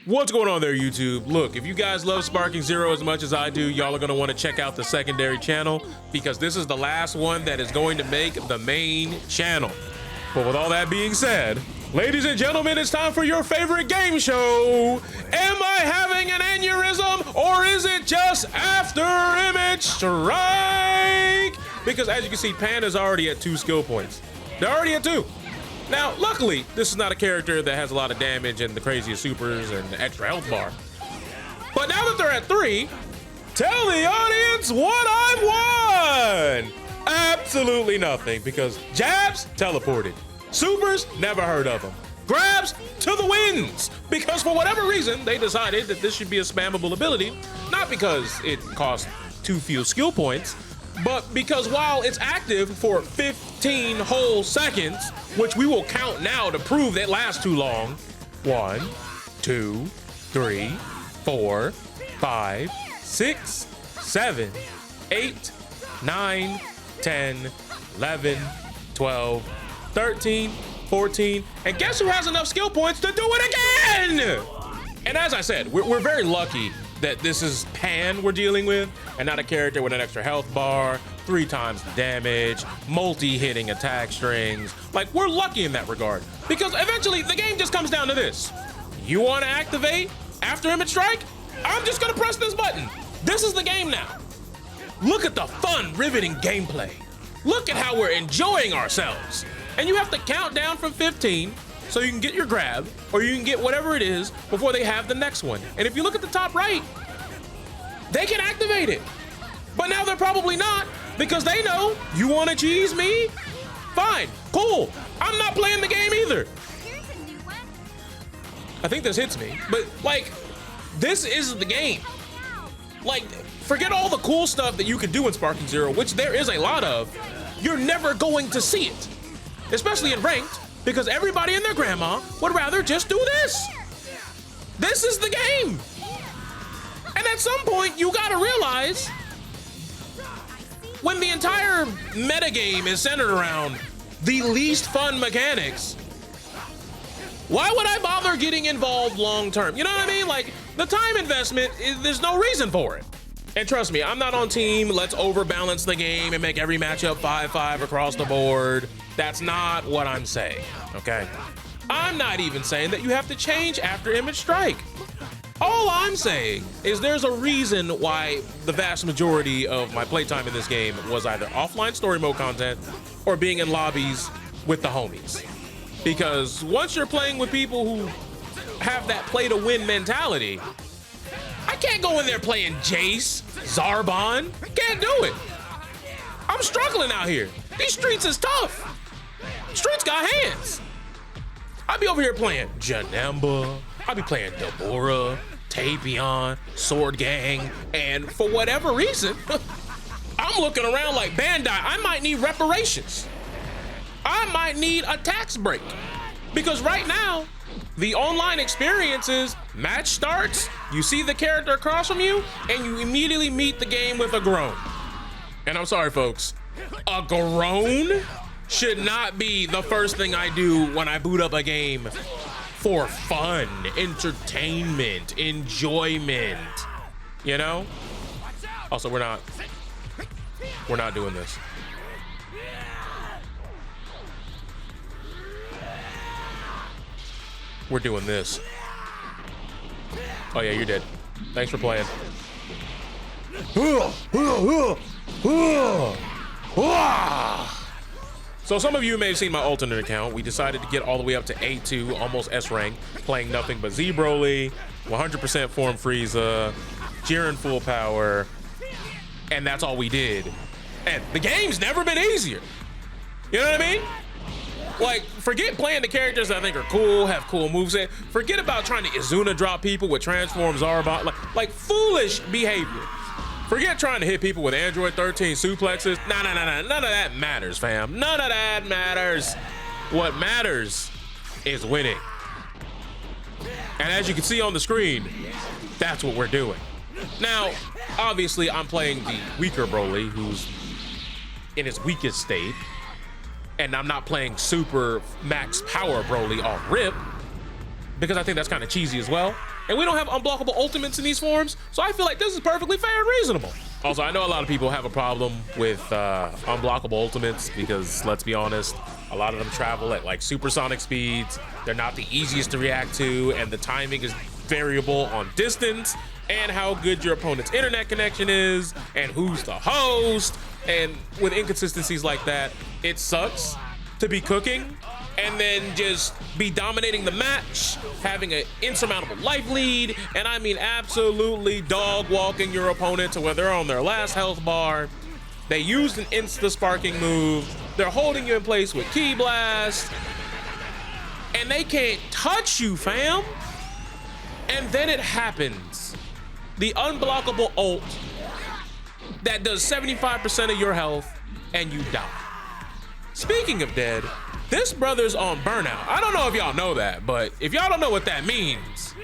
What's going on there, YouTube? Look, if you guys love Sparking Zero as much as I do, y'all are going to want to check out the secondary channel because this is the last one that is going to make the main channel. But with all that being said, ladies and gentlemen, it's time for your favorite game show. Am I having an aneurysm or is it just after image strike? Because as you can see, Pan is already at 2 skill points. They're already at 2. Now, luckily, this is not a character that has a lot of damage and the craziest supers and the extra health bar. But now that they're at 3, tell the audience what I've won! Absolutely nothing, because jabs, teleported. Supers, never heard of them. Grabs, to the winds! Because for whatever reason, they decided that this should be a spammable ability, not because it costs too few skill points, but because while it's active for 15 whole seconds, which we will count now to prove that lasts too long. 1, 2, 3, 4, 5, 6, 7, 8, 9, 10, 11, 12, 13, 14, and guess who has enough skill points to do it again? And as I said, we're very lucky that this is Pan we're dealing with, and not a character with an extra health bar, 3 times the damage, multi-hitting attack strings. Like, we're lucky in that regard, because eventually the game just comes down to this. You want to activate after image strike? I'm just gonna press this button. This is the game now. Look at the fun, riveting gameplay. Look at how we're enjoying ourselves. And you have to count down from 15 so you can get your grab, or you can get whatever it is before they have the next one. And if you look at the top right, they can activate it. But now they're probably not, because they know you want to cheese me? Fine, cool. I'm not playing the game either. I think this hits me, but like, this is the game. Like, forget all the cool stuff that you can do in Sparking Zero, which there is a lot of. You're never going to see it, especially in ranked, because everybody and their grandma would rather just do this. This is the game. And at some point, you gotta realize, when the entire metagame is centered around the least fun mechanics, why would I bother getting involved long term? You know what I mean? Like, the time investment, there's no reason for it. And trust me, I'm not on team, let's overbalance the game and make every matchup 5-5 across the board. That's not what I'm saying, okay? I'm not even saying that you have to change after image strike. All I'm saying is there's a reason why the vast majority of my playtime in this game was either offline story mode content or being in lobbies with the homies. Because once you're playing with people who have that play to win mentality, I can't go in there playing Jace, Zarbon. Can't do it. I'm struggling out here. These streets is tough. Streets got hands. I'd be over here playing Janemba. I'd be playing Deborah, Tapion, Sword Gang, and for whatever reason, I'm looking around like, Bandai, I might need reparations. I might need a tax break. Because right now, the online experience is match starts, you see the character across from you, and you immediately meet the game with a groan. And I'm sorry, folks, a groan should not be the first thing I do when I boot up a game for fun, entertainment, enjoyment, you know? Also, we're not doing this. We're doing this. Oh yeah, you're dead. Thanks for playing. So some of you may have seen my alternate account. We decided to get all the way up to A2, almost S rank, playing nothing but Z Broly, 100% form Frieza, Jiren full power, and that's all we did. And the game's never been easier. You know what I mean? Like, forget playing the characters that I think are cool, have cool moveset. Forget about trying to Izuna drop people with Transform Zarbon, like foolish behavior. Forget trying to hit people with Android 13 suplexes. Nah, none of that matters, fam. None of that matters. What matters is winning. And as you can see on the screen, that's what we're doing. Now, obviously, I'm playing the weaker Broly, who's in his weakest state. And I'm not playing super max power Broly off rip, because I think that's kind of cheesy as well. And we don't have unblockable ultimates in these forms, so I feel like this is perfectly fair and reasonable. Also, I know a lot of people have a problem with unblockable ultimates because, let's be honest, a lot of them travel at like supersonic speeds. They're not the easiest to react to, and the timing is variable on distance and how good your opponent's internet connection is and who's the host. And with inconsistencies like that, it sucks to be cooking and then just be dominating the match, having an insurmountable life lead, and I mean absolutely dog walking your opponent to where they're on their last health bar. They used an insta-sparking move. They're holding you in place with Ki Blast, and they can't touch you, fam. And then it happens. The unblockable ult that does 75% of your health, and you die. Speaking of dead, this brother's on burnout. I don't know if y'all know that, but if y'all don't know what that means,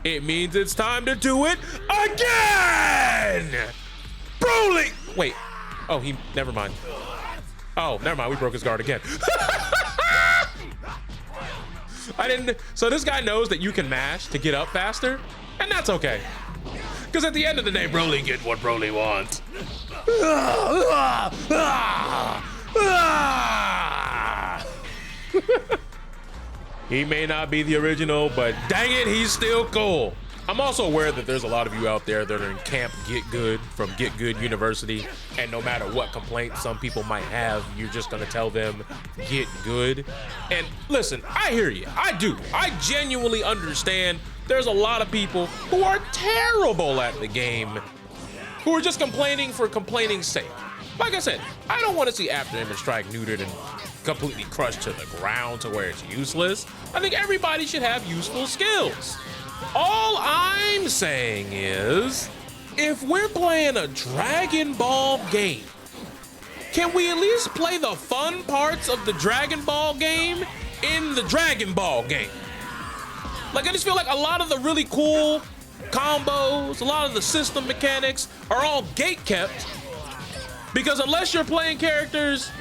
it means it's time to do it again! Broly! Wait. Oh, never mind. Oh, never mind. We broke his guard again. So this guy knows that you can mash to get up faster, and that's okay. Because at the end of the day, Broly get what Broly wants. He may not be the original, but dang it, he's still cool. I'm also aware that there's a lot of you out there that are in Camp Get Good from Get Good University, and no matter what complaints some people might have, you're just gonna tell them, get good. And listen, I hear you, I do. I genuinely understand there's a lot of people who are terrible at the game, who are just complaining for complaining's sake. Like I said, I don't want to see After Image Strike neutered and completely crushed to the ground to where it's useless. I think everybody should have useful skills. All I'm saying is, if we're playing a Dragon Ball game, can we at least play the fun parts of the Dragon Ball game in the Dragon Ball game? Like, I just feel like a lot of the really cool combos, a lot of the system mechanics are all gate-kept, because unless you're playing characters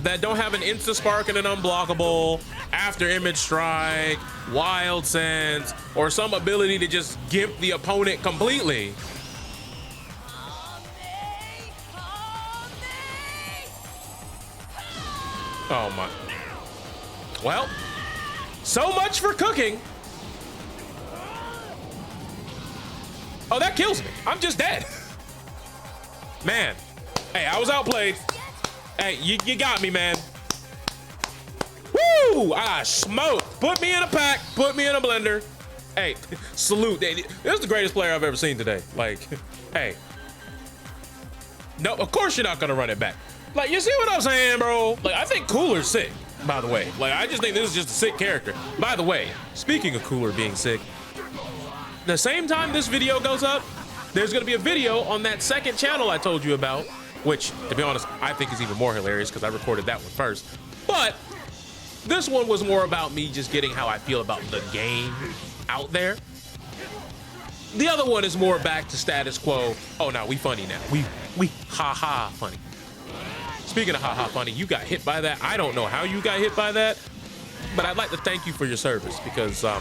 that don't have an insta-spark and an unblockable, After Image Strike, Wild Sense, or some ability to just gimp the opponent completely. Oh my. Well, so much for cooking. Oh, that kills me. I'm just dead. Man. Hey, I was outplayed. Hey, you got me, man. Woo! I smoked. Put me in a pack. Put me in a blender. Hey, salute. This is the greatest player I've ever seen today. Like, hey. No, of course you're not gonna run it back. Like, you see what I'm saying, bro? Like, I think Cooler's sick, by the way. Like, I just think this is just a sick character. By the way, speaking of Cooler being sick, the same time this video goes up, there's gonna be a video on that second channel I told you about, which, to be honest, I think is even more hilarious because I recorded that one first. But this one was more about me just getting how I feel about the game out there. The other one is more back to status quo. Oh, no, we funny now. We ha-ha funny. Speaking of ha-ha funny, you got hit by that. I don't know how you got hit by that, but I'd like to thank you for your service because I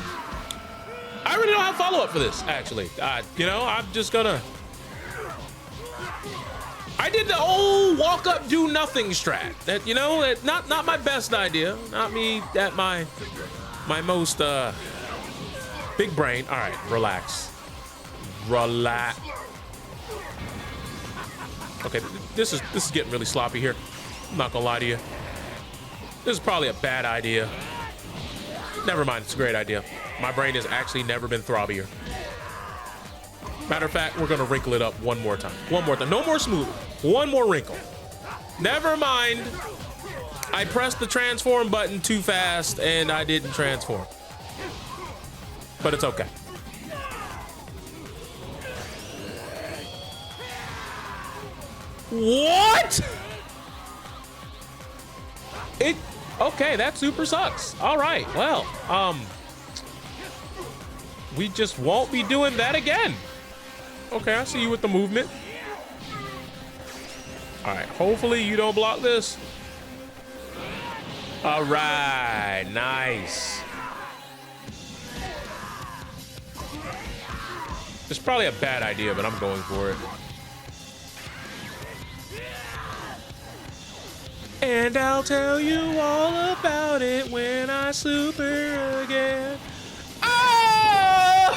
really don't have follow-up for this, actually. You know, I'm just gonna... I did the old walk up, do nothing strat. That, you know, that not my best idea. Not me at my most big brain. All right, relax. Relax. Okay, this is getting really sloppy here. I'm not gonna lie to you. This is probably a bad idea. Never mind, it's a great idea. My brain has actually never been throbbier. Matter of fact, we're gonna wrinkle it up one more time. One more time. No more smooth. One more wrinkle. Never mind. I pressed the transform button too fast and I didn't transform. But it's okay. What? Okay, that super sucks. All right, well, we just won't be doing that again. Okay, I see you with the movement. All right, hopefully you don't block this. All right, nice. It's probably a bad idea, but I'm going for it. And I'll tell you all about it when I super again. Oh!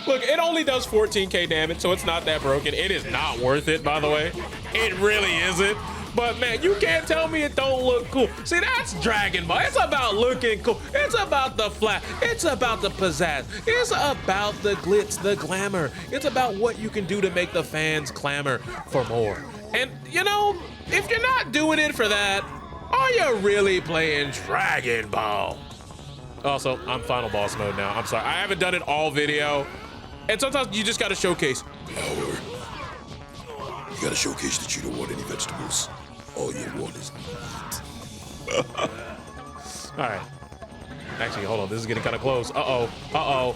Look, it only does 14k damage, so it's not that broken. It is not worth it, by the way. It really isn't. But man, you can't tell me it don't look cool. See, that's Dragon Ball. It's about looking cool. It's about the flash. It's about the pizzazz. It's about the glitz, the glamour. It's about what you can do to make the fans clamor for more. And you know, if you're not doing it for that, are you really playing Dragon Ball? Also, I'm final boss mode now. I'm sorry, I haven't done it all video. And sometimes you just gotta showcase power. You gotta showcase that you don't want any vegetables. All you want is meat. All right. Actually, hold on. This is getting kind of close. Uh-oh. Uh-oh.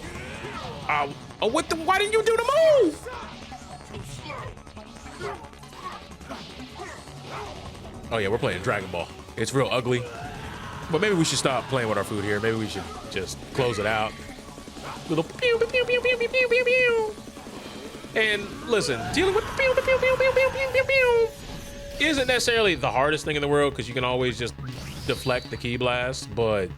Oh, what the? Why didn't you do the move? Oh, yeah, we're playing Dragon Ball. It's real ugly. But maybe we should stop playing with our food here. Maybe we should just close it out. Little pew, pew, pew, pew, pew, pew, pew, pew, pew. And listen, dealing with pew, pew, pew, pew, pew, pew, pew, pew isn't necessarily the hardest thing in the world because you can always just deflect the ki blast, but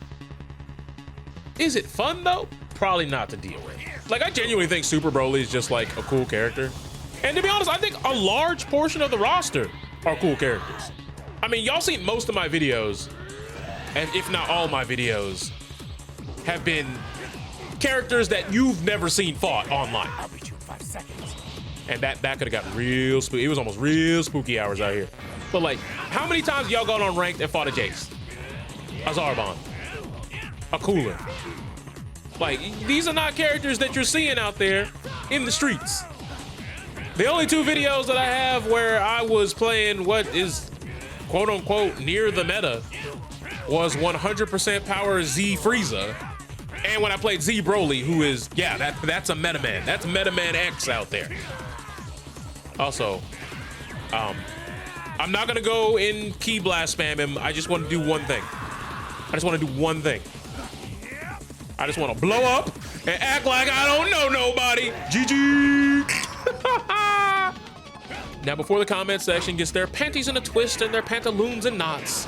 is it fun though? Probably not to deal with. Like, I genuinely think Super Broly is just like a cool character. And to be honest, I think a large portion of the roster are cool characters. I mean, y'all seen most of my videos, and if not all my videos, have been characters that you've never seen fought online. I'll beat you in 5 seconds. And that could have got real spooky. It was almost real spooky hours out here. But like, how many times y'all gone on ranked and fought a Jace, a Zarbon, a Cooler? Like, these are not characters that you're seeing out there in the streets. The only 2 videos that I have where I was playing what is quote unquote near the meta was 100% power Z Frieza. And when I played Z Broly, who is, yeah, that's a Meta Man. That's Meta Man X out there. Also, I'm not gonna go in ki blast spam him. I just want to do one thing. I just want to do one thing. I just want to blow up and act like I don't know nobody. GG. Now, before the comment section gets their panties in a twist and their pantaloons in knots,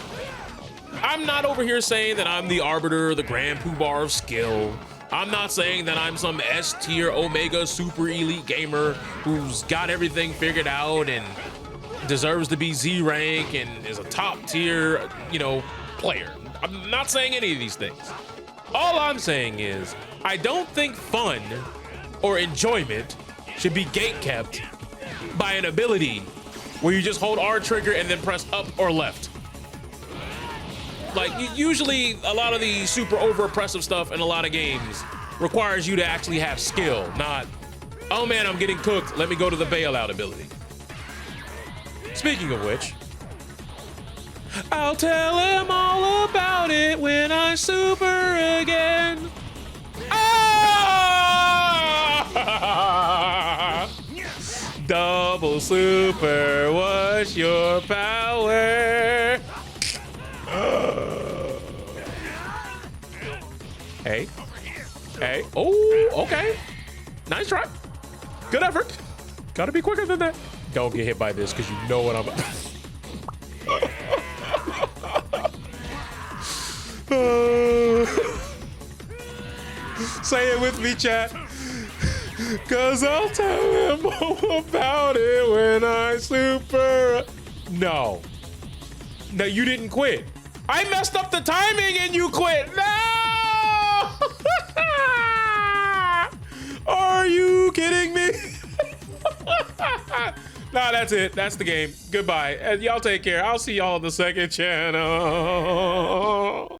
I'm not over here saying that I'm the arbiter, the grand poobah of skill. I'm not saying that I'm some S-tier Omega super elite gamer who's got everything figured out and deserves to be Z rank and is a top tier, you know, player. I'm not saying any of these things. All I'm saying is I don't think fun or enjoyment should be gatekept by an ability where you just hold R trigger and then press up or left. Like, usually a lot of the super over oppressive stuff in a lot of games requires you to actually have skill, not, oh man, I'm getting cooked, let me go to the bailout ability. Speaking of which, I'll tell him all about it when I super again. Ah! Double super, what's your power? Hey. Hey. Oh, okay. Nice try. Good effort. Gotta be quicker than that. Don't get hit by this because you know what I'm Say it with me, chat. Cause I'll tell him all about it when I super. No. No, you didn't quit. I messed up the timing and you quit. No! Are you kidding me? Nah, that's it. That's the game. Goodbye. Y'all take care. I'll see y'all on the second channel.